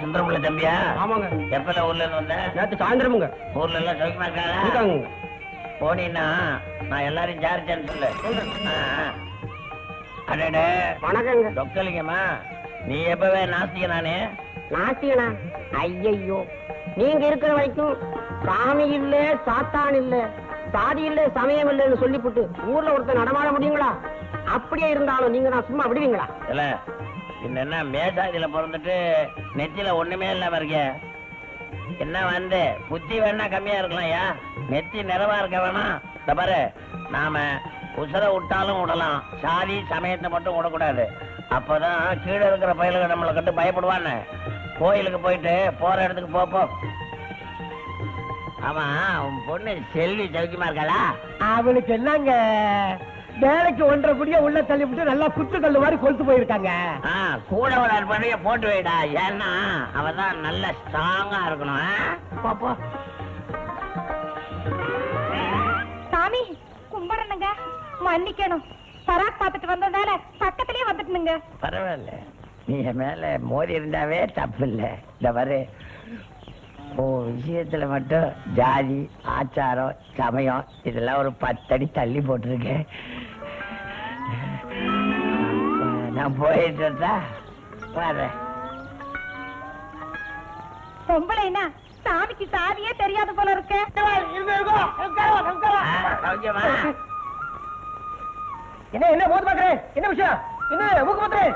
சுந்தரமுள்ள தம்பியா? ஆமாங்க. எப்ப ஊர்ல இருந்து வந்த? நேத்து சாயந்தரமுங்க. ஊர்ல எல்லாம் சௌக்கியமா இருக்காங்க? போனீன்னா நான் எல்லாரையும் விசாரிச்சேன்னு சொல்லு. அடடே வணக்கங்க. தொக்கலிங்கம்மா, நீ எப்பவே நாஸ்திகனானே? நாஸ்திகனா? ஐயையோ, நீங்க இருக்கிற வரைக்கும் சாமி இல்ல, சாத்தான் இல்ல, சாதி இல்ல, சமயம் இல்லன்னு சொல்லிவிட்டு ஊர்ல ஒருத்தர் நடமாட முடியுங்களா? அப்படியே இருந்தாலும் நீங்க நான் சும்மா விடுவீங்களா? இல்ல என்ன மேசாதியில பிறந்துட்டு நெத்தில ஒண்ணுமே இல்லாம இருக்க. என்ன வந்து புத்தி வேணா கம்மியா இருக்கலாம்யா, நெத்தி நிறைவா இருக்க வேணாம். இந்த பாரு, நாம உசர விட்டாலும் விடலாம், சாதி சமயத்தை மட்டும் விடக்கூடாது. அப்பதான் கீழே இருக்கிற பயலுக்கு நம்மளை கண்டு பயப்படுவான்னு. கோயிலுக்கு போயிட்டு போற இடத்துக்கு போப்போ. ஆமா, உன் பொண்ணு செல்வி சௌக்கியமா இருக்காளா? அவளுக்கு என்னங்க, வேலைக்கு 1.5 குடிய உள்ள தள்ளிவிட்டு நல்லா குத்துக்கல்லு மாதிரி கொளுத்து போயிருக்காங்க. கூட ஒரு அற்பனைய போட்டு வைடா, ஏன்னா அவதான் நல்ல ஸ்ட்ராங்கா இருக்கணும். சாமி கும்பிடணுங்க, மன்னிக்கணும். பராக் பார்த்துட்டு வந்ததால பக்கத்திலேயே வந்துட்டுனுங்க. பரவாயில்ல, நீ மேல மோதி இருந்தாவே தப்பு இல்ல. இந்த வரு விஷயத்துல மட்டும் ஜாதி ஆச்சாரம் சமயம் இதெல்லாம் ஒரு 10 அடி தள்ளி போட்டிருக்கேன். நான் போயிட்டு வரேன். பொம்பளைனா சாமிக்கு சாதியே தெரியாத போல இருக்க. என்ன போது பாக்குறேன்? என்ன விஷயம்? என்ன ஊக்கு பாக்குறேன்?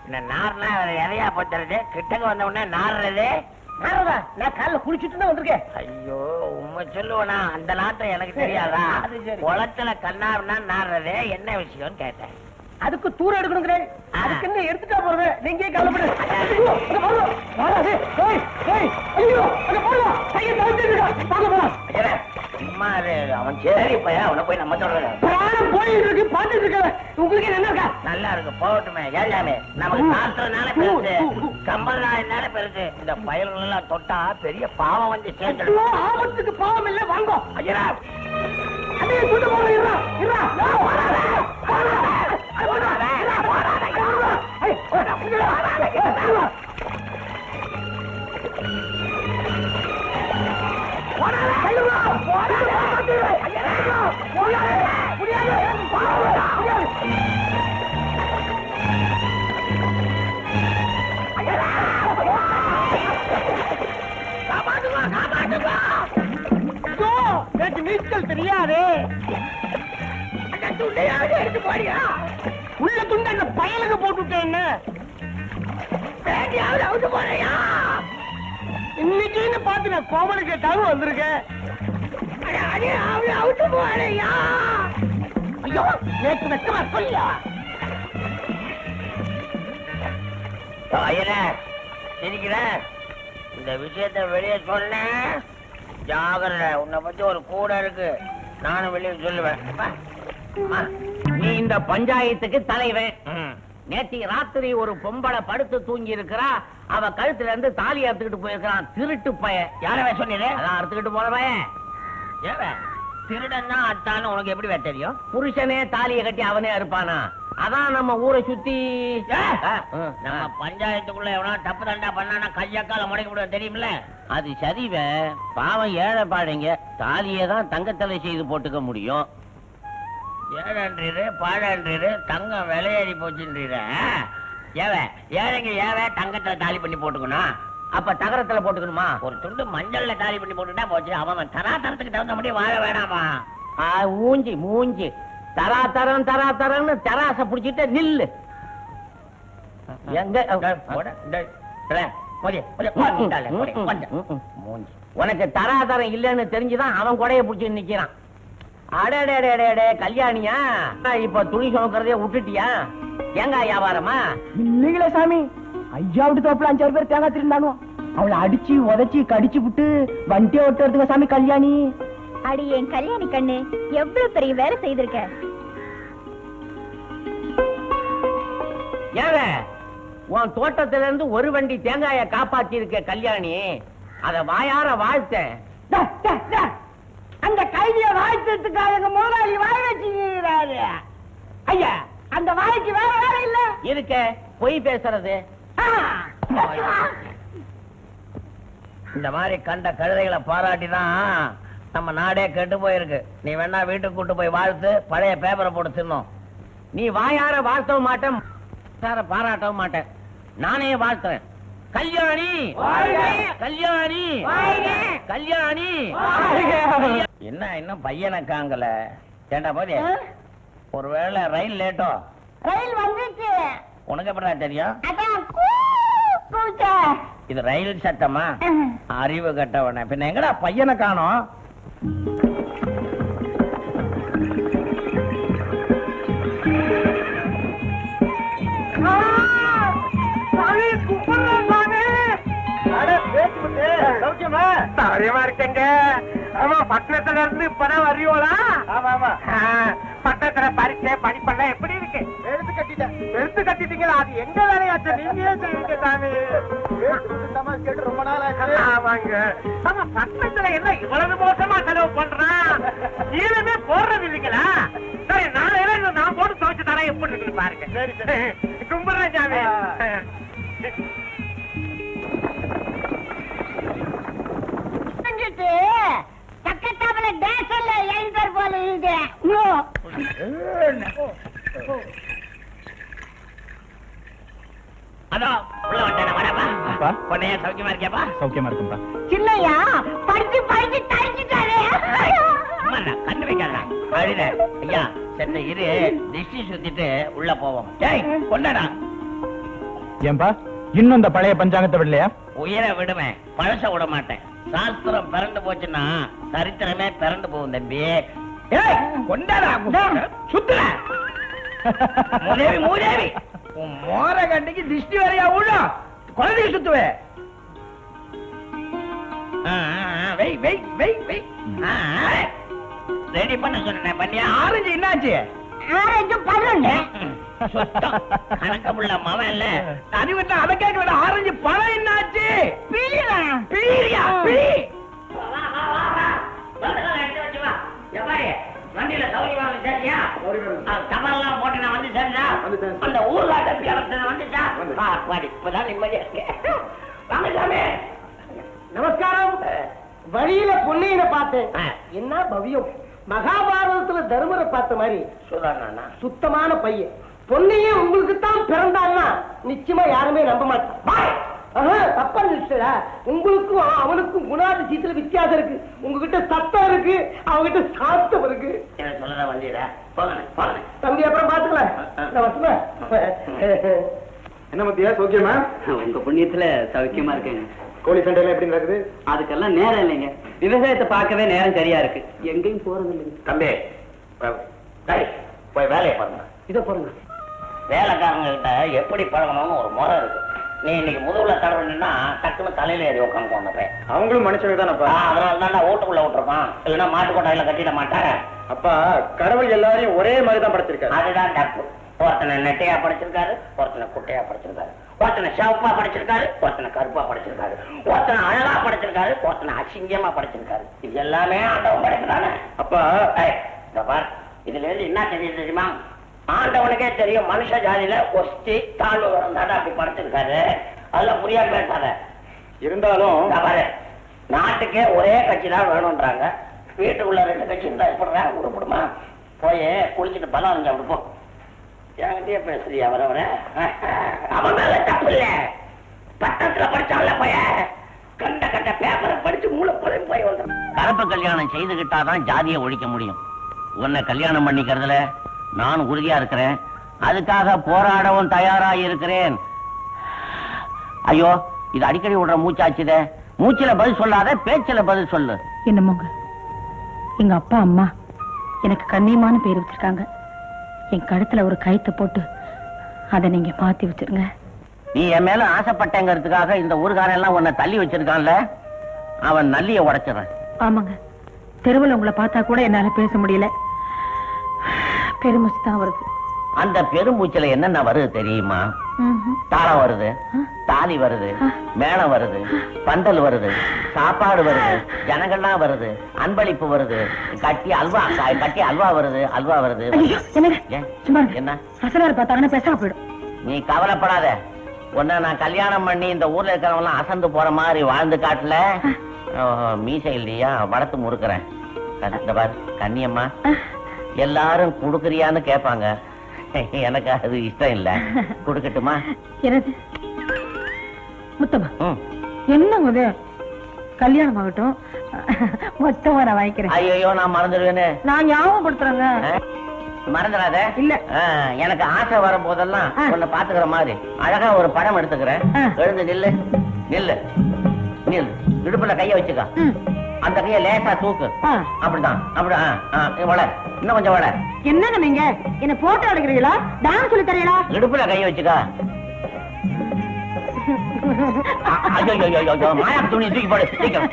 என்ன நார்னா இலையா போத்துறது? கிட்டங்க வந்த உடனே நாடுறது? நான் காலைல குளிச்சுட்டு தான் வந்திருக்கேன். ஐயோ, உண்மை சொல்லுவனா, அந்த நாட்டம் எனக்கு தெரியாதா? குளத்துல கண்ணாருன்னா நாடுறது என்ன விஷயம் கேட்டேன். அதுக்கு தூரம் எடுக்கணுங்கிறேன். அதுக்கு என்ன எடுத்துட்டா போறது? நீங்க கவலைப்படு. சும்மா அவன் சரி பையன், அவனை போய் நம்ம சொல்றேன். போயிட்டு இருக்கு, பாத்துட்டு இருக்க. உங்களுக்கு என்ன இருக்கா? நல்லா இருக்கு, போகட்டுமே. எல்லாமே நமக்கு சாஸ்திரனால பெருசு, சம்பிரதாயனால பெருசு. இந்த பயல்கள் எல்லாம் தொட்டா பெரிய பாவம் வந்து சேர்ந்துடும். ஆபத்துக்கு பாவம் இல்ல, வாங்க. ஐயா அதே கூட்டு போற. நீச்சல் தெரியாது. உள்ள துண்டு அந்த பயலுக்கு போட்டுட்டேன். இன்னைக்கு பாத்து நான் கோமலு கேட்டாலும் வந்திருக்கேன். ஐயோ, நேற்று வெட்டமா சொல்லியா? இருக்கிற இந்த விஷயத்த வெளியே சொன்ன ஜாகிரதை. உன்னை பத்தி ஒரு கூட இருக்கு, நானும் வெளியே சொல்லுவேன். நீ இந்த பஞ்சாயத்துக்கு தலைவன். நேற்று ராத்திரி ஒரு பொம்பளை படுத்து தூங்கி இருக்கிறா, அவ கழுத்துல இருந்து தாலி அறுத்துக்கிட்டு போயிருக்கான். திருட்டு பய. யாரவே சொன்னீங்க? அதான் அறுத்துக்கிட்டு போற பையன். திருடன் தான் அத்தான்னு உனக்கு எப்படி தெரியும்? புருஷனே தாலியை கட்டி அவனே அறுப்பானா? அதான் நம்ம ஊரை சுத்தி நம்ம பஞ்சாயத்துக்குள்ள எவனா தப்பு தண்டா பண்ணானா கையக்கால முடக்கி விட தெரியுமில்ல? அது சரிவ. பாவம் ஏழை பாடைங்க, தாலியை தான் தங்கத்தலை செய்து போட்டுக்க முடியும். ஏழன்றீரு பாழன்றீரு, தங்கம் விலையேறி போச்சுன்றீர. ஏழைங்க தங்கத்துல தாலி பண்ணி போட்டுக்கணும். அப்ப தகரத்துல போட்டுக்கணுமா? ஒரு துண்டு மஞ்சள்ல தாலி பண்ணி போட்டுட்டா போச்சு. அவன் தராதரத்துக்கு தகுந்த முடியும் வாழ வேணாமா? மூஞ்சி மூஞ்சி தராதரம் தராதரம்னு தராசை புடிச்சிட்டு நில்லு. எங்க உனக்கு தராதரம் இல்லன்னு தெரிஞ்சுதான் அவன் கொடைய புடிச்சு நிக்கிறான். அடடே கல்யாணியா, இப்ப துணி சுமக்கிறதே விட்டுட்டியா? தேங்காய் வியாபாரமா? இல்லைங்களே சாமி, ஐயா விட்டு தோப்புல 5-6 பேர் தேங்காய் திருந்தானோ, அவளை அடிச்சு உதச்சி கடிச்சு விட்டு வண்டியை ஓட்டுறதுங்க சாமி கல்யாணி. அடி என் கல்யாணி கண்ணு, எவ்வளவு பெரிய வேலை செய்திருக்க. உன் தோட்டத்தில இருந்து ஒரு வண்டி தேங்காய காப்பாத்தி இருக்க கல்யாணி, அத வாயார வாழ்த்த. அந்த கைதிய வாழ்த்துறதுக்காக எங்க முதலாளி வாய் வச்சுக்கிறாரு. ஐயா, அந்த வாய்க்கு வேற வேற இல்ல இருக்க பொய் பேசுறது. இந்த மாதிரி கண்ட கழுதைகளை பாராட்டிதான் நம்ம நாடே கெட்டு போயிருக்கு. நீ வேணா வீட்டுக்கு கூட்டு போய் வாழ்த்து, பழைய பேப்பரை போட்டு தின்னோம். நீ வாயார வாழ்த்தவும் மாட்டேன், பாராட்டவும் மாட்டேன். நானே வாழ்த்துறேன். கல்யாணி கல்யாணி கல்யாணி. என்ன இன்னும் பையனை காங்கல? ஏண்டா போதே, ஒருவேளை ரயில் லேட்டோ? ரயில் வந்துச்சு. உனக்கு எப்படா தெரியும்? அதான் இது ரயில் சத்தமா? அறிவு கட்டவன. பின்ன எங்கடா பையனை காணோம்? இருக்கங்க. ஆமா, பட்டணத்துல இருந்து இப்பதான் வரியோளா? பட்டணத்துல பரிசை படிப்பெல்லாம் எப்படி இருக்கு? எடுத்து கட்டிட்டீங்களா? அது எங்க வேலையாச்சு? நீங்களே செய்வீங்க சாமி. கேட்டு ரொம்ப நாள் ஆச்சு. ஆமாங்க. ஆமா, பட்டணத்துல என்ன இவ்வளவு மோசமா செலவு பண்றான்? நீளமே போடுறது இல்லைங்களா? சரி, நாளையில நான் போட்டு துவைச்சு தரேன். எப்படி இருக்குன்னு பாருங்க. சரி, கும்பிடுறேன் சாமி. பக்கத்தாப்புல டேஷன்ல எழுந்தர் போல இருக்கு. அதான் உள்ள வந்தேன். வரப்பா பொண்ணையா சௌக்கியமா இருக்கியாப்பா? சௌக்கியமா இருக்கும்பா. சின்னையா படிச்சு படிச்சு தடிச்சுட்டாரு. கண்ணு வைக்காதா அழுத. ஐயா செத்த இரு, திஷ்டி சுத்திட்டு உள்ள போவோம். ஏய் கொண்டாடா. ஏன்பா இன்னும் இந்த பழைய பஞ்சாங்கத்தை விடலையா? உயிரை விடுவேன், பழச விட மாட்டேன். சாஸ்திரம் பிறண்டு போச்சுன்னா சரித்திரமே பிறண்டு போகும் தம்பி. ஏய் கொண்டாடா. சுத்துற மூதேவி மூதேவி. உன் மோர கண்டிக்கு திஷ்டி வரையா உள்ள குழந்தைய சுத்துவே. வெய் வெய் வெய் வெய். ரெடி பண்ண சொன்னேன். பண்ணியா? ஆரஞ்சு என்னாச்சு? ஆரஞ்சு 11. கணக்கமுள்ள மவன் இல்ல அது விட்டு அதை கேட்க. ஆரஞ்சு பழம் என்னாச்சு? பீலியா பீலியா பீலி. வண்டியில சௌரியமா சரியா? கமல்லாம் போட்டு நான் வந்து சரியா? அந்த ஊர்காட்ட வந்துச்சா? இப்பதான் நிம்மதியா இருக்கு. வாங்க சாமி. நமஸ்காரம். வழியில பொன்னையனை பார்த்தேன். என்ன பவ்யம். மகாபாரதத்துல தர்மரை பார்த்த மாதிரி சுதாரணா சுத்தமான பையன். பொன்னையே உங்களுக்கு தான் பிறந்தான்னா நிச்சயமா யாருமே நம்ப மாட்டான். தப்பா நினைச்சா? உங்களுக்கும் அவனுக்கும் குணாதிசயத்துல வித்தியாசம் இருக்கு. உங்ககிட்ட சத்தம் இருக்கு, அவங்கிட்ட சாத்தம் இருக்கு. சொல்லதான் வந்தீரா? போங்க தம்பி, அப்புறம் பாத்துக்கலாம். என்ன மத்தியா சௌக்கியமா? உங்க புண்ணியத்துல சௌக்கியமா இருக்கேங்க. கோழி சண்டைலாம் எப்படி நடக்குது? அதுக்கெல்லாம் நேரம் இல்லைங்க. விவசாயத்தை பார்க்கவே நேரம் சரியா இருக்கு. எங்கேயும் போறது இல்லைங்க. தம்பி போய் வேலையை பாருங்க. இதை போறேங்க. வேலைக்காரங்க கிட்ட எப்படி பழகணும்னு ஒரு முறை இருக்கு. நீ இன்னைக்கு முதுகுல தடவைன்னா டக்குன்னு தலையில ஏறி உட்காந்து. அவங்களும் மனுஷங்க தானப்பா. அதனால தான் வீட்டுக்குள்ள விட்டுருப்பான். இல்லைன்னா மாட்டு கொட்டாயில கட்டிட மாட்டேன். அப்பா கடவுள் எல்லாரையும் ஒரே மாதிரி தான் படைச்சிருக்காரு. அதுதான் தப்பு. ஒருத்தனை நெட்டையா படிச்சிருக்காரு, ஒருத்தனை குட்டையா படிச்சிருக்காரு, ஒருத்தனை சிவப்பா படிச்சிருக்காரு, ஒருத்தனை கருப்பா படிச்சிருக்காரு, ஒருத்தனை அழகா படிச்சிருக்காரு, ஒருத்தனை அசிங்கமா படிச்சிருக்காரு. இது எல்லாமே ஆண்டவன் படைக்கிறானே. அப்பா பார், இதுல இருந்து என்ன தெரியுது தெரியுமா? ஆண்டவனுக்கே தெரியும் மனுஷ ஜாதியில ஒஸ்தி தாழ்வு தாண்டா அப்படி படைச்சிருக்காரு. அதெல்லாம் புரியாம பேசாத. இருந்தாலும் பாரு, நாட்டுக்கே ஒரே கட்சி தான் வேணும்ன்றாங்க. வீட்டுக்குள்ள 2 கட்சி இருந்தா எப்படிறா உருப்படுமா? போய் குளிச்சுட்டு பலம் அரைஞ்சு அப்படி போ. என்கிட்டயே பேசுறியா? வர அவன் மேல தப்பு இல்ல. பட்டத்துல படிச்சால போய கண்ட கண்ட பேப்பரை படிச்சு மூளை போய் வந்து கலப்பு கல்யாணம் செய்துகிட்டாதான் ஜாதியை ஒழிக்க முடியும். உன்னை கல்யாணம் பண்ணிக்கிறதுல நான் உறுதியா இருக்கிறேன். அதுக்காக போராடவும் தயாரா இருக்கிறேன். ஐயோ, இது அடிக்கடி விடுற மூச்சாச்சுதே. மூச்சில பதில் சொல்லாத, பேச்சில பதில் சொல்லு. என்னமோங்க, எங்க அப்பா அம்மா எனக்கு கண்ணியமான பேர் வச்சிருக்காங்க. என் கழுத்துல ஒரு கயித்தை போட்டு அதை நீங்க மாத்தி வச்சிருங்க. நீ என் மேல ஆசைப்பட்டேங்கிறதுக்காக இந்த ஊர்காரன் எல்லாம் உன்னை தள்ளி வச்சிருக்கான்ல, அவன் நல்லிய உடைச்சிடறேன். ஆமாங்க, தெருவில் உங்களை பார்த்தா கூட என்னால பேச முடியல. பெருமூச்சு தான் வருது. அந்த பெருமூச்சில என்னென்ன வருது தெரியுமா? தாளம் வருது, தாலி வருது, மேளம் வருது, பந்தல் வருது, சாப்பாடு வருது, ஜனங்கள்லாம் வருது, அன்பளிப்பு வருது, கட்டி அல்வா வருது, அல்வா வருது. என்ன பேசாம போயிடும். நீ கவலைப்படாத. உன்ன நான் கல்யாணம் பண்ணி இந்த ஊர்ல இருக்கிறவங்க எல்லாம் அசந்து போற மாதிரி வாழ்ந்து காட்டல. மீசை இல்லையா வளர்த்து முறுக்கிறேன். இந்த பாரு கண்ணியம்மா, எல்லாரும் குடுக்குறியான்னு கேட்பாங்க. எனக்கு அது இஷ்டம் இல்ல. குடுக்கட்டுமா? என்னது முத்தமா? என்ன கல்யாணம் ஆகட்டும், மொத்தமா நான் வாங்கிக்கிறேன். ஐயோ நான் மறந்துடுவேன்னு. நான் ஞாபகப்படுத்துறேங்க. மறந்துடாத. இல்ல, எனக்கு ஆசை வரும் போதெல்லாம் உன்னை பாத்துக்கிற மாதிரி அழகா ஒரு படம் எடுத்துக்கிறேன். எழுந்து நில்லு நில்லு நில்லு. இடுப்புல கைய வச்சுக்க, அந்த கைய லேசா தூக்கு. அப்படிதான், அப்படிதான். வள, இன்னும் கொஞ்சம் வள. என்னங்க நீங்க என்ன போட்டோ எடுக்கிறீங்களா? டான்ஸ் சொல்லி தரீங்களா? இடுப்புல கைய வச்சுக்க. ஐயோ மாயா துணி தூக்கி போடு சீக்கிரம்.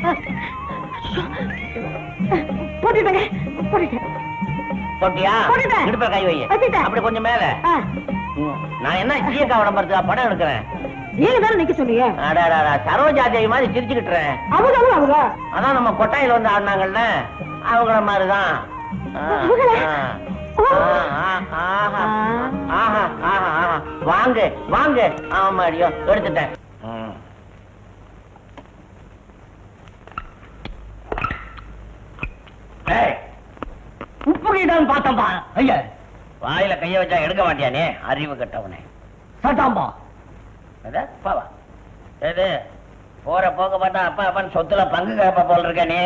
போட்டுட்டேங்க, போட்டுட்டேன். போட்டியா? இடுப்புல கை வை. அப்படி கொஞ்சம் மேல. நான் என்ன சீக்கா விளம்பரத்துக்கா படம் எடுக்கிறேன். நீங்க தானே நிக்க சொன்னீங்க. சரோஜா தேவி மாதிரி சிரிச்சுக்கிட்டுறேன். அதான் நம்ம கொட்டாயில வந்து ஆடினாங்கல்ல, அவங்கள மாதிரிதான். வாங்க வாங்க. ஆமாடியோ எடுத்துட்டேன். உப்புகிட்டான்னு பார்த்தம்பா. ஐயா, வாயில கைய வச்சா எடுக்க மாட்டியானே, அறிவு கட்டவனே. சட்டாம்பா. அப்பாவா? ஏது போற போக பார்த்தா அப்பா அப்பான்னு சொத்துல பங்கு கேப்ப போல் இருக்கானே.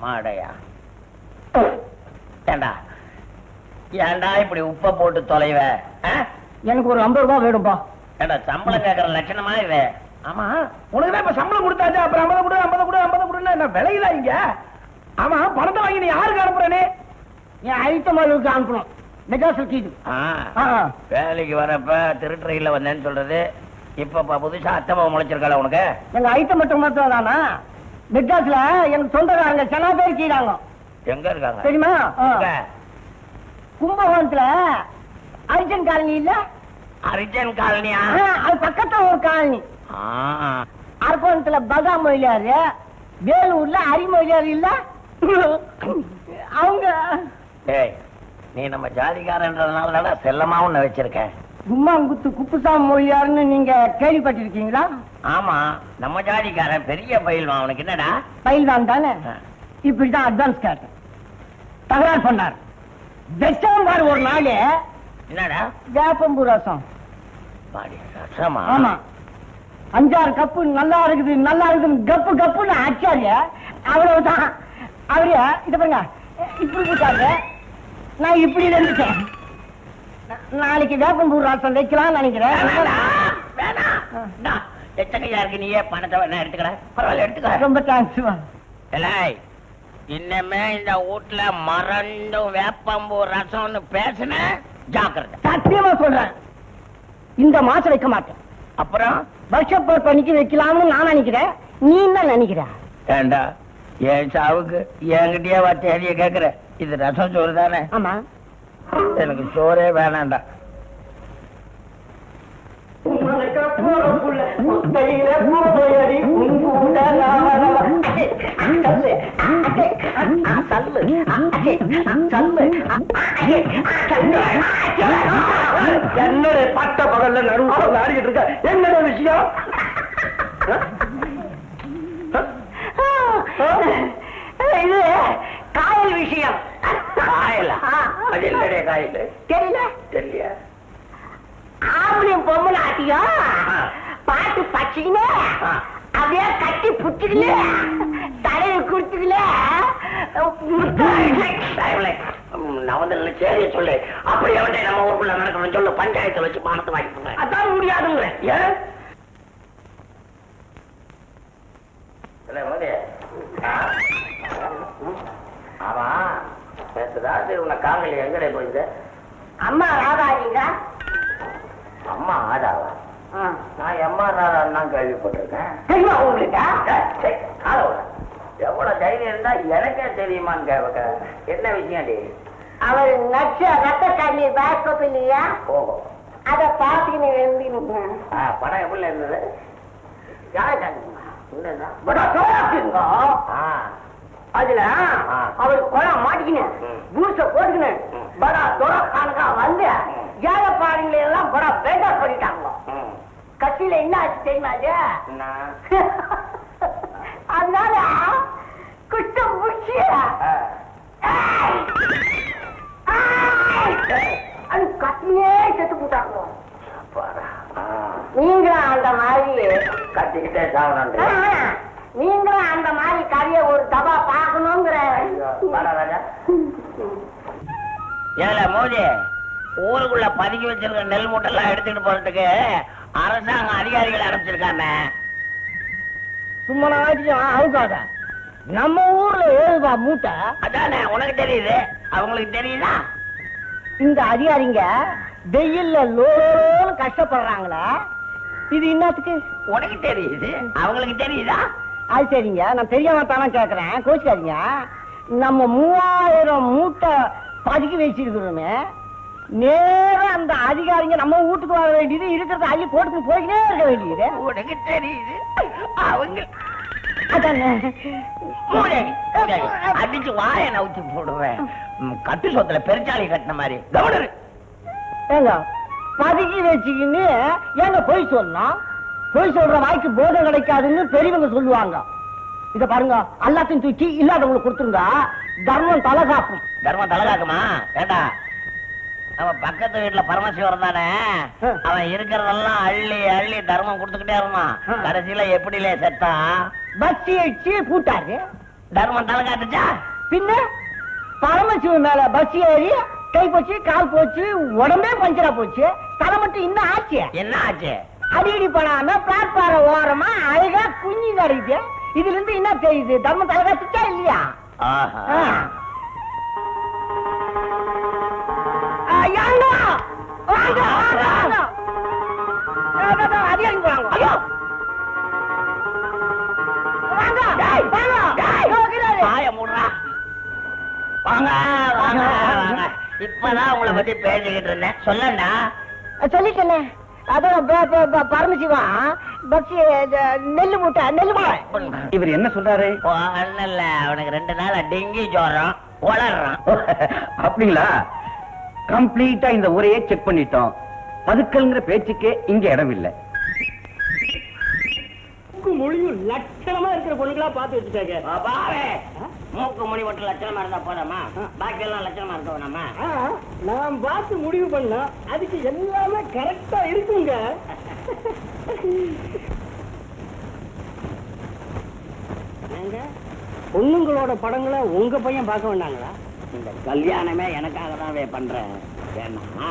மாடையா? ஏண்டா ஏண்டா இப்படி உப்ப போட்டு தொலைவ? எனக்கு ஒரு 50 ரூபாய் வேணும்பா. ஏண்டா சம்பளம் கேட்கற லட்சணமா இது? ஆமா, உனக்குதான் இப்ப சம்பளம் கொடுத்தாச்சு, அப்புறம் 50 கொடு 50 கொடு 50 கொடுன்னா என்ன விலையில இங்க? ஆமா, பணத்தை வாங்கி நீ யாருக்கு அனுப்புறனே? என் ஐட்டமாளுக்கு அனுப்பணும். மெட்ராஸ் கீது. வேலைக்கு வரப்ப திருட்டுறையில வந்தேன்னு சொல்றது, இப்ப புதுசா அத்தமா முளைச்சிருக்காள உனக்கு? எங்க ஐட்டம் மட்டும் தானா? மெட்ராஸ்ல எனக்கு சொந்தக்காரங்க சில பேர் கீழாங்க. எங்க இருக்காங்க தெரியுமா? கும்பகோணத்துல அர்ஜன் காலனி இல்ல? அரிஜன் காலனியா? அது பக்கத்துல ஒரு காலனி. அரக்கோணத்துல பகா மொழியாரு, வேலூர்ல அரிமொழியாரு இல்ல? அவங்க நீ நம்ம ஜாதிகாரன்றதுனால தானே செல்லமா உன்னை வச்சிருக்கேன். கும்மாங்குத்து குப்புசாமி மொழியாருன்னு நீங்க கேள்விப்பட்டிருக்கீங்களா? ஆமா, நம்ம ஜாதிக்காரன் பெரிய பயில்வான். அவனுக்கு என்னடா? பயில்வான் தானே. இப்படிதான் அட்வான்ஸ் கேட்டு தகராறு பண்ணார். வெச்சவன் ஒரு நாள் என்னடா? வேப்பம்பூ ரசம். ரசமா? ஆமா, 5-6 கப்பு நல்லா இருக்குது நல்லா இருக்குது கப்பு கப்புன்னு அச்சாரு. அவ்வளவுதான். அவரு இத பாருங்க இப்படி இருக்காரு, நான் இப்படி இருந்துட்டேன். நாளைக்கு வேப்பம்பூ ரசம் வைக்கலாம்னு நினைக்கிறேன். எத்தனையா இருக்கு, நீயே பணத்தை வேணா எடுத்துக்கல. பரவாயில்ல எடுத்துக்க. ரொம்ப தேங்க்ஸ். இன்னமே இந்த வீட்டுல மறந்தும் வேப்பம்பூ ரசம்னு பேசுன ஜாக்கிரதை. சத்தியமா சொல்றேன், இந்த மாசம் வைக்க மாட்டேன். அப்புறம் வருஷப்ப பண்ணிக்கு வைக்கலாம்னு நான் நினைக்கிறேன். நீ என்ன நினைக்கிற? ஏண்டா என் சாவுக்கு என்கிட்டயே தேதிய கேக்குற? இது ரசம் சோறு தானே? ஆமா. எனக்கு சோறே வேணாண்டா. என்னோட பட்ட பகல்ல நடுவு ஆடிக்கிட்டு இருக்க, என்னோட விஷயம்? இது காயல் விஷயம். காயலா? அது என்னடைய காயல் தெரியல? தெரியல. ஆம்பளையும் பொம்பளை ஆட்டியும் பாட்டு பச்சிக்கினே அப்படியே கட்டி புச்சுக்கல தலையை குடிச்சுக்கல. நவந்தல சேரிய சொல்லு. அப்படி அவன்டே நம்ம ஊருக்குள்ள நடக்கணும்னு சொல்லு. பஞ்சாயத்தை வச்சு பணத்தை வாங்கிட்டு அதான் முடியாதுங்க. ஏன் ஆமா பேசுதாச்சு உன்னை காங்கல எங்கடே போயிது? அம்மா ராதாங்க. அம்மா ஆடாவா? நான் எம்மா ராதான் தான் கேள்விப்பட்டிருக்கேன். தெரியுமா உங்களுக்கு? எவ்வளவு தைரியம் இருந்தா எனக்கே தெரியுமான்னு கேட்க. என்ன விஷயம்? அவர் நச்ச ரத்த கண்ணீர் பேக்கப் இல்லையா? ஓஹோ, அத பாத்துக்கின்னு எழுந்திருந்தேன். படம் எப்படி இருந்தது? அதுல அவர் குளம் மாட்டிக்கினேன், பூச போட்டுக்கினேன், படா துறக்கானுக்கா வந்து ஏழைப்பாடுங்களை எல்லாம் படா பேட்டா பண்ணிட்டாங்க. கட்சியில என்ன ஆச்சு தெரியுமா? அதனால குஷ்டம் முடிச்சு அது கத்தியே செத்து போட்டாங்க. நீங்களும் அந்த மாதிரி கத்திக்கிட்டே சாப்பிடணும். நீங்களும் அந்த மாதிரி கதைய ஒரு தபா பாக்கணுங்கிற. ஏல மோதி, ஊருக்குள்ள பதுக்கி வச்சிருக்க நெல் மூட்டெல்லாம் எடுத்துட்டு போறதுக்கு அரசாங்க அதிகாரிகள் ஆரம்பிச்சிருக்காங்க. சும்மா அவுக்காத. நம்ம ஊர்ல ஏழுபா மூட்டை. அதானே உனக்கு தெரியுது, அவங்களுக்கு தெரியுதா? இந்த அதிகாரிங்க வெயில்ல லோன்னு கஷ்டப்படுறாங்களே, இது என்னத்துக்கு? உனக்கு தெரியுது, அவங்களுக்கு தெரியுதா? அது சரிங்க, நான் தெரியாம தானே கேக்குறேன், கோச்சிக்காதீங்க. நம்ம 3000 மூட்டை பதுக்கி வச்சிருக்கிறோமே, நேரம் அந்த அதிகாரிங்க நம்ம வீட்டுக்கு வர வேண்டியது, இருக்கிறத அள்ளி போட்டுக்கு போய்கிட்டே இருக்க வேண்டியது. உனக்கு தெரியுது, அவங்க அடிச்சு வாய நவுத்தி போடுவேன். கட்டு சொத்துல பெருச்சாளி கட்டின மாதிரி. கவர்னர் ஏங்க பதுக்கி வச்சுக்கின்னு ஏங்க பொய் சொல்லணும்? பொய் சொல்ற வாய்க்கு போதம் கிடைக்காதுன்னு பெரியவங்க சொல்லுவாங்க. இத பாருங்க, எல்லாத்தையும் தூக்கி இல்லாதவங்களுக்கு கொடுத்துருங்க, தர்மம் தலை காக்கும். தர்மம் தலகாக்குமா? ஏண்டா, நம்ம பக்கத்து வீட்டுல பரமசிவம் தானே, அவன் இருக்கிறதெல்லாம் அள்ளி அள்ளி தர்மம் கொடுத்துக்கிட்டே இருந்தான். கடைசியில எப்படிலே செத்தா? பஸ் அடிச்சு பூட்டாரு. தர்மம் தலகாட்டுச்சா? பின்ன பரமசிவன் மேல பஸ் ஏறி கை போச்சு, கால் போச்சு, உடம்பே பஞ்சரா போச்சு, தலை மட்டும் இன்னும் ஆச்சு. என்ன ஆச்சு? அடிக்கடி படாம பிளாட்பார ஓரமா அழகா குஞ்சு நடிக்குது. இதுல இருந்து என்ன தெரியுது? தர்மம் தலை காத்துச்சா இல்லையா? அதிகாரிங்க போறாங்க. ஐயோ இப்பதான் உங்களை பத்தி பேசிக்கிட்டு இருந்தேன். சொல்லண்டா. சொல்லிட்டேனே, அதான் பரமசிவா பக்தி நெல்லு மூட்டை நெல்லு மூட்டை. இவர் என்ன சொல்றாரு? இல்ல, அவனுக்கு 2 நாள் டெங்கி ஜோரம், வளர்றான். அப்படிங்களா? கம்ப்ளீட்டா இந்த ஊரையே செக் பண்ணிட்டோம். பதுக்கல்ங்கிற பேச்சுக்கே இங்க இடம் இல்லை. மொழியும் லட்சணமா இருக்கிற பொண்ணுங்களா பார்த்து வச்சுட்டாங்க. மூக்கு மொழி மட்டும் லட்சணமா இருந்தா போதாமா? பாக்கி எல்லாம் லட்சணமா இருக்க வேணாமா? நான் பார்த்து முடிவு பண்ண அதுக்கு எல்லாமே கரெக்டா இருக்குங்க. பொண்ணுங்களோட படங்களை உங்க பையன் பார்க்க வேண்டாங்களா? இந்த கல்யாணமே எனக்காக தான் பண்றேன். ஏன்னா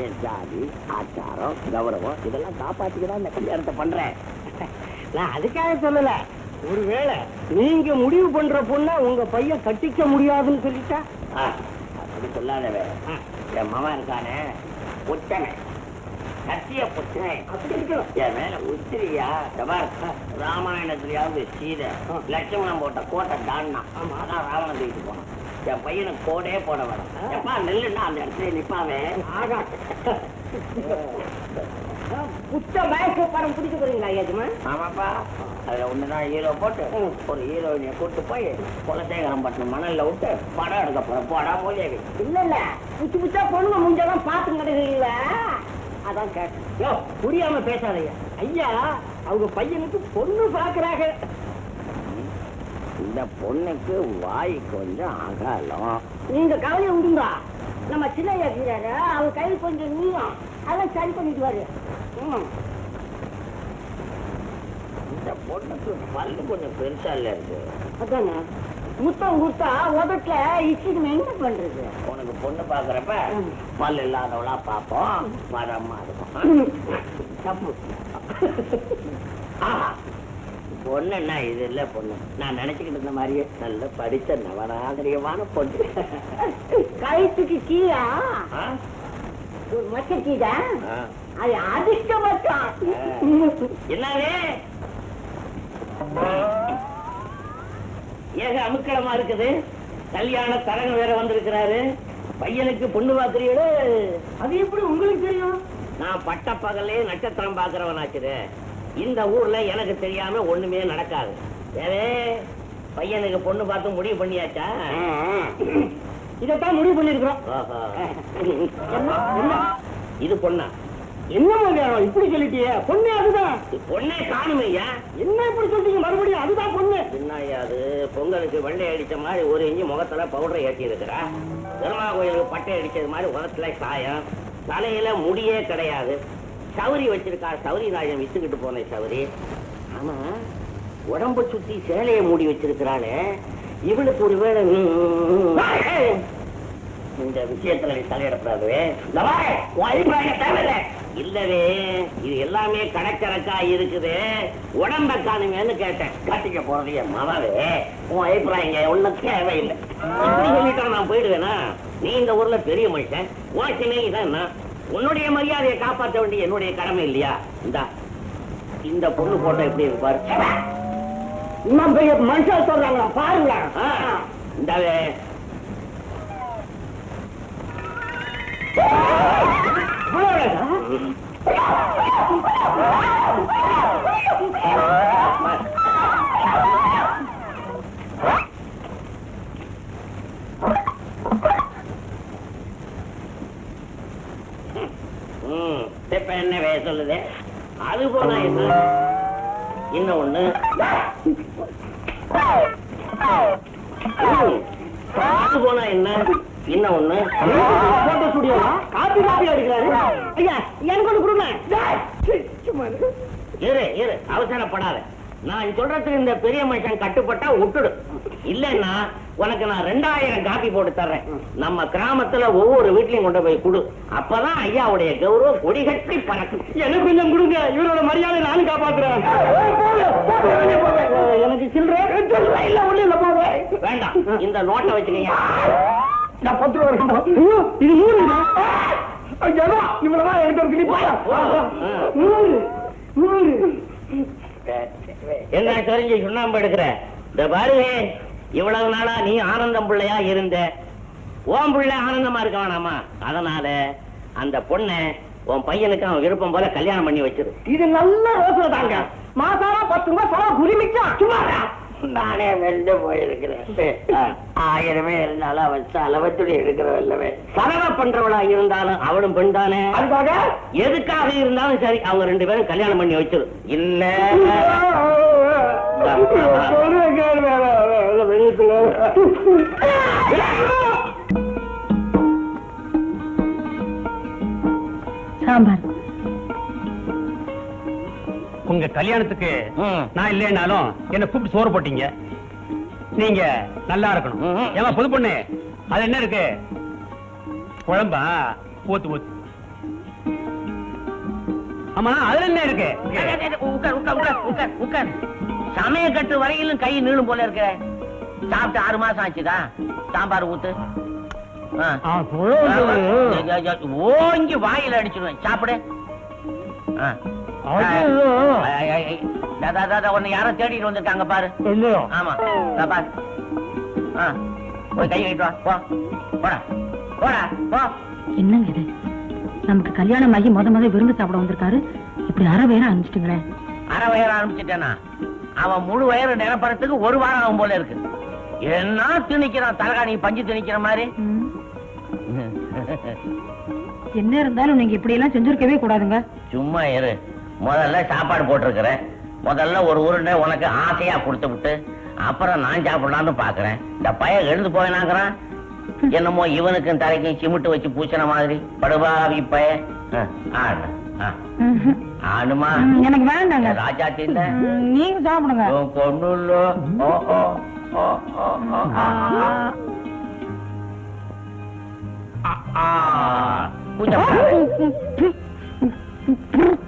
என் ஜாதி, ஆச்சாரம், கௌரவம் இதெல்லாம் காப்பாத்திக்கதான் இந்த கல்யாணத்தை பண்றேன். நான் அதுக்காக சொல்லல. ஒருவேளை நீங்க முடிவு பண்ற பொண்ண உங்க பையன் கட்டிக்க முடியாதுன்னு சொல்லிட்டா? அப்படி சொல்லாதவே. என் மகன் இருக்கானே புத்தனை, சத்திய புத்தனை, அப்படி இருக்கணும். என் மேல உத்திரியா ராமாயணத்திலேயாவது சீதை லட்சுமணம் போட்ட கோட்டை தாண்டா. அதான் ராவணன் தூக்கிட்டு போனான். என் பையனுக்கு கோடே போட வேணும். எப்பா நெல்லுன்னா அந்த இடத்துல நிப்பாவே. புத்த மயக்க படம் பிடிக்க போறீங்களா ஐயாஜமா? ஆமாப்பா, அதுல ஒண்ணுதான் ஹீரோ போட்டு ஒரு ஹீரோயினை கூட்டு போய் குலசேகரம் பட்டினம் மணல்ல விட்டு படம் எடுக்க போற போடா மொழியாவி. இல்ல இல்ல, புச்சு புச்சா பொண்ணுங்க முஞ்செல்லாம் பார்த்து கிடைக்கல. அதான் கேட்டேன். புரியாம பேசாதய்யா. ஐயா அவங்க பையனுக்கு பொண்ணு பாக்குறாங்க. இந்த பொண்ணுக்கு வாய் கொஞ்சம் அகலம். நீங்க கவலையை விடுங்க. நம்ம சின்ன இருக்கிறாரு, அவர் கை கொஞ்சம் நீயும் அதெல்லாம் சரி பண்ணிட்டு வாரு. இந்த பொண்ணுக்கு பல்லு கொஞ்சம் பெருசா இல்ல இருக்கு. அதானே முத்தம் கொடுத்தா உதட்டுல இச்சுக்கு என்ன பண்றது? உனக்கு பொண்ணு பாக்குறப்ப பல்லு இல்லாதவளா பாப்போம், மரமா இருக்கும். தப்பு. பொண்ணுன்னா இது இல்ல பொண்ணு. நான் நினைச்சுக்கிட்டு இருந்த மாதிரியே நல்ல படிச்ச நவநாகரிகமான பொண்ணு. கழுத்துக்கு கீழா ஒரு மச்ச கீழா அது அதிர்ஷ்டப்பட்டான். என்னவே ஏக அமுக்கலமா இருக்குது. கல்யாண தரங்க வேற வந்திருக்கிறாரு. பையனுக்கு பொண்ணு பாக்குறீங்களோ? அது எப்படி உங்களுக்கு தெரியும்? நான் பட்ட பகலே நட்சத்திரம் பாக்குறவனாச்சுது. இந்த ஊர்ல எனக்கு தெரியாம ஒண்ணுமே நடக்காது. வேறே பையனுக்கு பொண்ணு பார்த்து முடிவு பண்ணியாச்சா? இதைத்தான் முடிவு பண்ணிருக்கிறோம். இது பொண்ணா? என்ன மதியானம் இப்படி சொல்லிட்டியே? பொண்ணு அதுதான். பொண்ணே காணுமையா? என்ன இப்படி சொல்றீங்க? மறுபடியும் அதுதான் பொண்ணு. என்னையா அது? பொங்கலுக்கு வெள்ளை அடிச்ச மாதிரி ஒரு இஞ்சி முகத்துல பவுடரை ஏற்றி இருக்கிறா. பெருமா கோயிலுக்கு பட்டை அடிச்சது மாதிரி முகத்துல சாயம், தலையில முடியே கிடையாது. சௌரி வச்சிருக்கா. சௌரி நாயம் வித்துக்கிட்டு போனேன் சௌரி. ஆமா, உடம்ப சுத்தி சேலையை மூடி வச்சிருக்கிறாளே, இவளுக்கு ஒரு வேலை இந்த விஷயத்துல நீ தலையிடப்படாது. இல்லவே, இது எல்லாமே கணக்கணக்கா இருக்குது. உடம்ப காணுங்கன்னு கேட்டேன். கட்டிக்க போறது என் மகவே. உன் அபிப்பிராயங்க ஒண்ணும் தேவையில்லை. இப்படி சொல்லிட்டா நான் போயிடுவேனா? நீ இந்த ஊர்ல பெரிய மனுஷன், உனக்கு இதான் உன்னுடைய மரியாதையை காப்பாற்ற வேண்டிய என்னுடைய கடமை இல்லையா? இந்த பொண்ணு போட்டோ எப்படி இருக்கு பாரு. இன்னும் பெரிய மனுஷன் சொல்றாங்களா பாருங்க. இந்தாவே இப்ப என்ன சொல்லுது? அது போனா என்ன? இன்னும் ஒண்ணு அது போனா என்ன? இன்னும் ஒண்ணு போட்டோ ஸ்டுடியோவா? காப்பி அடிக்கிறாரு. ஐயா எனக்கு ஒண்ணு கொடுங்க. இரு அவசரப்படாத. நான் சொல்றதுக்கு இந்த பெரிய மனுஷன் கட்டுப்பட்டா விட்டுடு. இல்லன்னா உனக்கு நான் 2000 காப்பி போட்டு தர்றேன். நம்ம கிராமத்துல ஒவ்வொரு வீட்லயும் கொண்டு போய் கொடு. அப்பதான் ஐயாவுடைய கௌரவம் கொடிகட்டி பறக்கும். எனக்கு கொஞ்சம் கொடுங்க. இவரோட மரியாதை நானும் காப்பாத்துறேன். எனக்கு சில்லறை இல்ல ஒண்ணு இல்ல போக வேண்டாம். இந்த நோட்டை வச்சுக்கீங்க. நான் 10 ரூபா. இது 100. இவ்வளவுதான் என்ன தெரிஞ்சு சுண்ணாம்பு எடுக்கிற? இந்த பாருங்க, இவ்வளவு நாளா நீ ஆனந்தம் பிள்ளையா இருந்த. ஓம் பிள்ளை ஆனந்தமா இருக்க வேணாமா? அதனால அந்த பொண்ணை உன் பையனுக்கு அவன் விருப்பம் போல கல்யாணம் பண்ணி வச்சிரு. இது நல்ல யோசனை தாங்க. மாசானா 10 ரூபாய் செலவு குறிமிச்சான். சும்மாடா. நானே வெண்டு போயிருக்கிறேன். 1000 இருந்தாலும் அவன் அளவத்துடைய எடுக்கிறவல்லவே. சரவ பண்றவளா இருந்தாலும் அவளும் பெண் தானே. அதுக்காக எதுக்காக இருந்தாலும் சரி, அவங்க 2 பேரும் கல்யாணம் பண்ணி வச்சிரு. இல்ல சாம்பார். உங்க கல்யாணத்துக்கு நான் இல்லைனாலும் என்ன கூப்பிட்டு சோறு போட்டீங்க. நீங்க நல்லா இருக்கணும். ஏமா புது பொண்ணு, அது என்ன இருக்கு? குழம்பா? ஊத்து ஊத்து. ஆமா, அதுல என்ன இருக்கு? உட்கார். சமய கட்டு வரையிலும் கை நீளும் போல இருக்க. சாப்பிட்டு 6 மாசம் ஆச்சுதா? சாம்பார் ஊத்து. ஓங்கி வாயில அடிச்சிருவேன். சாப்பிடு. உன்னை யாரோ தேடிட்டு வந்திருக்காங்க பாரு. ஆமா பாரு. போய் கை கட்டிட்டு வா. போடா போடா போ. என்னங்க இது? நமக்கு கல்யாணம் ஆகி முத விருந்து சாப்பிட வந்திருக்காரு. இப்படி அரை வயிறு ஆரம்பிச்சிட்டுங்களே. அரை வயிறு ஆரம்பிச்சுட்டேனா? அவன் முழு வயிறு நிரப்பறதுக்கு 1 வாரம் ஆகும் போல இருக்கு. என்ன திணிக்கிறான்? தலகாணி பஞ்சு திணிக்கிற மாதிரி. என்ன இருந்தாலும் நீங்க இப்படி எல்லாம் செஞ்சிருக்கவே கூடாதுங்க. சும்மா இரு. முதல்ல சாப்பாடு போட்டிருக்கிறேன். முதல்ல ஒரு உருண்டை உனக்கு ஆசையா கொடுத்து விட்டு அப்புறம் நான் சாப்பிடலான்னு பாக்குறேன். இந்த பையன் எழுந்து போயினாங்கிறான். என்னமோ இவனுக்கும் தலைக்கும் சிமிட்டு வச்சு பூச்சின மாதிரி. படுபாவி பையன். ஆடுமா? எனக்கு வேண்டாங்க. ராஜாத்தி இல்ல, நீங்க சாப்பிடுங்க. கொண்டு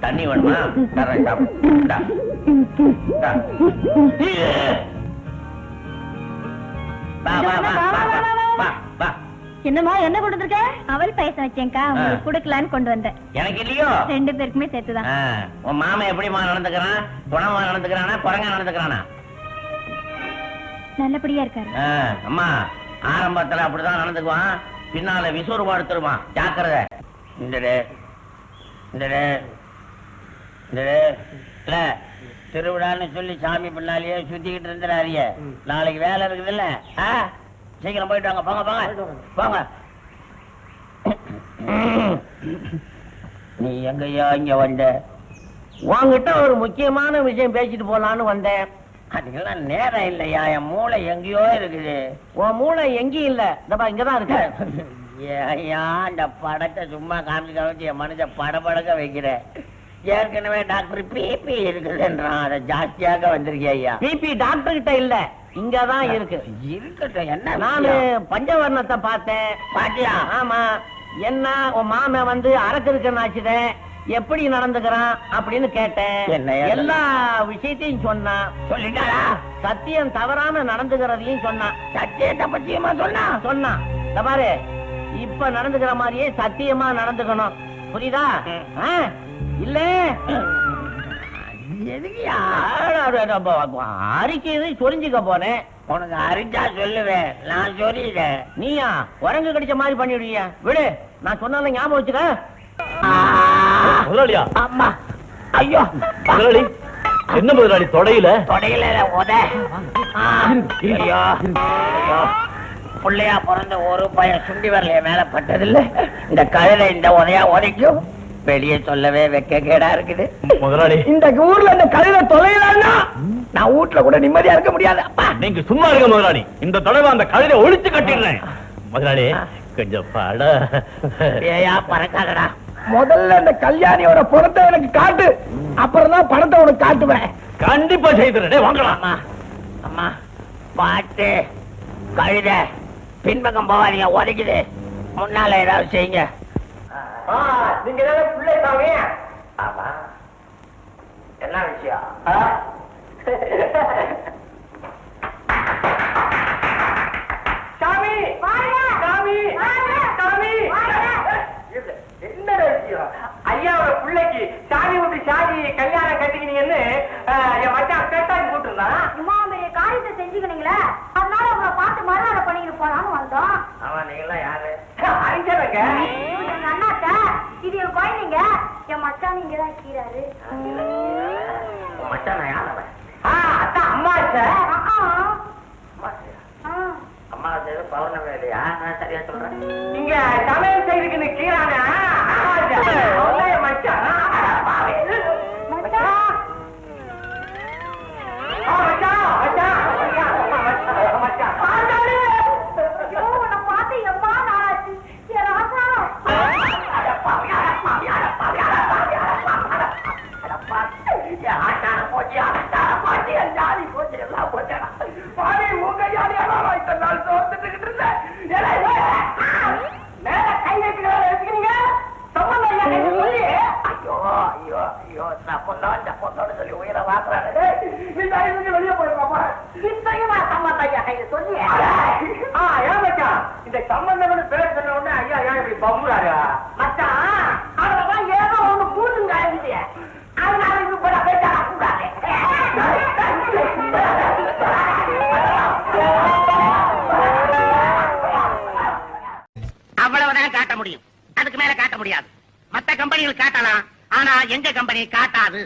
தண்ணி வேணுமா? தரேன், சாப்பிடு. என்னமா என்ன கொடுத்துருக்க? அவள் பாயசம் வச்சேன்க்கா, உங்களுக்கு கொடுக்கலான்னு கொண்டு வந்தேன். எனக்கு இல்லையோ? 2 பேருக்குமே சேர்த்துதான். உன் மாமா எப்படிமா நடந்துக்கிறான்? குணமா நடந்துக்கிறானா, குரங்கா நடந்துக்கிறானா? நல்லபடியா இருக்காரு. அம்மா, ஆரம்பத்துல அப்படிதான் நடந்துக்குவான், பின்னால விசூறு படுத்துருவான். ஜாக்கிரதை. இந்த இல்ல திருவிழான்னு சொல்லி சாமி பின்னாலேயே சுத்திக்கிட்டு இருந்துறாரிய. நாளைக்கு வேலை இருக்குதுல்ல, சீக்கிரம் போயிட்டு வாங்க. போங்க போங்க போங்க. நீ எங்கய்யா இங்க வந்த? உன்கிட்ட ஒரு முக்கியமான விஷயம் பேசிட்டு போலான்னு வந்தேன். அதுக்கெல்லாம் நேரம் இல்லையா, என் மூளை எங்கேயோ இருக்குது. உன் மூளை எங்கேயும் இல்ல, இந்த இங்கதான் இருக்க. ஐயா அந்த படத்தை சும்மா காமிச்சு என் மனுஷ படபடக்க வைக்கிற. ஏற்கனவே டாக்டர் பிபி இருக்குதுன்றான், அதை ஜாஸ்தியாக வந்திருக்கேன் ஐயா. பிபி டாக்டர் கிட்ட இல்ல, இங்கதான் இருக்கு. இருக்கட்டும். என்ன நானு பஞ்சவர்ணத்தை பார்த்தேன். பாட்டியா? ஆமா. என்ன உன் மாமன் வந்து அரக்கிருக்கன்னு ஆச்சுதேன், எப்படி நடந்துக்கிறான் அப்படின்னு கேட்டேன். என்னையா? எல்லா விஷயத்தையும் சொன்னான். சொல்லிட்டாரா? சத்தியம் தவறாம நடந்துக்கிறதையும் சொன்னான். சத்தியத்தை பத்தியமா சொன்னான். இந்த பாரு, இப்ப நடந்துக்கிற மாதிரியே சத்தியமா நடந்துக்கணும், புரியுதா? இல்ல எதுக்கியா அறிக்கை சொரிஞ்சுக்க போனேன். உனக்கு அரிச்சா சொல்லுவேன், நான் சொல்லிட்டேன். நீயா உரங்கு கடிச்ச மாதிரி பண்ணிடுவியா? விடு, நான் சொன்னால ஞாபகம் வச்சுக்க. முதலாளியா? அம்மா, ஐயோ முதலாளி, என்ன முதலாளி தொடையில? தொடையில உத. ஐயோ ஐயோ, பிள்ளையா பிறந்த ஒரு பையன் சுண்டி வரலைய மேல பட்டதில்ல. இந்த கழுதை இந்த உதையா உதைக்கும். வெளியே சொல்லவே வெக்க கேடா இருக்குது. முதலாளி, இந்த ஊர்ல இந்த கழுதை தொலைலான்னா நான் வீட்டுல கூட நிம்மதியா இருக்க முடியாது. அப்பா நீங்க சும்மா இருக்க முதலாளி. இந்த தடவை அந்த கழுதை ஒழிச்சு கட்டிடுறேன். முதலாளி கொஞ்சம் பட. ஏயா பறக்காதடா. முதல்ல இந்த கல்யாணியோட படத்தை எனக்கு காட்டு, அப்புறம் தான் படத்தை உனக்கு காட்டுவேன். கண்டிப்பா செய்துறேன், வாங்கலாம். அம்மா அம்மா, பாட்டு கழுதை பின்பக்கம் போவாதீங்க, உதைக்குது. முன்னால ஏதாவது செய்யுங்க. நீங்க பிள்ளை சாமி. ஆமா, என்ன விஷயம்? சாமி சாமி சாமி, என்ன விஷயம்? ஐயாவோட பிள்ளைக்கு சாமி விட்டு சாமி கல்யாணம் கட்டிக்கினீங்கன்னு என் மச்சான் கேட்டாங்க கூட்டிருந்தான். அம்மா பெரிய காரியத்தை செஞ்சுக்கினீங்களே, அதனால உங்களை பார்த்து மறுநாள பண்ணிட்டு போலான்னு வந்தோம். அவன் நீங்களாம் யாரு? அறிஞரங்க. எங்க அண்ணாத்த, இது என் குழந்தைங்க. என் மச்சான் இங்கதான் கீறாரு. மச்சான் யாரு? அதான் அம்மா சார். அம்மா செய்து பௌர்ணமி இல்லையா? நான் சரியா சொல்றேன். நீங்க சமையல் செய்திருக்குன்னு கீழான மச்சான். ஐயோ, உன்னை பார்த்து எவ்வா நாளாச்சு. என் ராசா. மேல கை வைக்கிறீங்க. ஐயோ ஐயோ ஐயோ, நான் பொண்ணோட இந்த பொண்ணோட சொல்லி உயிரை வாக்குறாரு. வெளியே போயிருப்பா. சொல்லி ஏன் மச்சான் இந்த சம்பந்தம் பேர் சொன்ன உடனே ஐயா ஏன் இப்படி பம்புறாரு? மச்சான், அவ்வளவுதான் ஏதோ ஒண்ணு கூடுங்க. அதனால இது கூட பேசாத கூடாது. அவ்வளவுதான் காட்ட முடியும், அதுக்கு மேல காட்ட முடியாது. மத்த கம்பெனிகள் காட்டலாம், ஆனா எங்க கம்பெனி காட்டாது.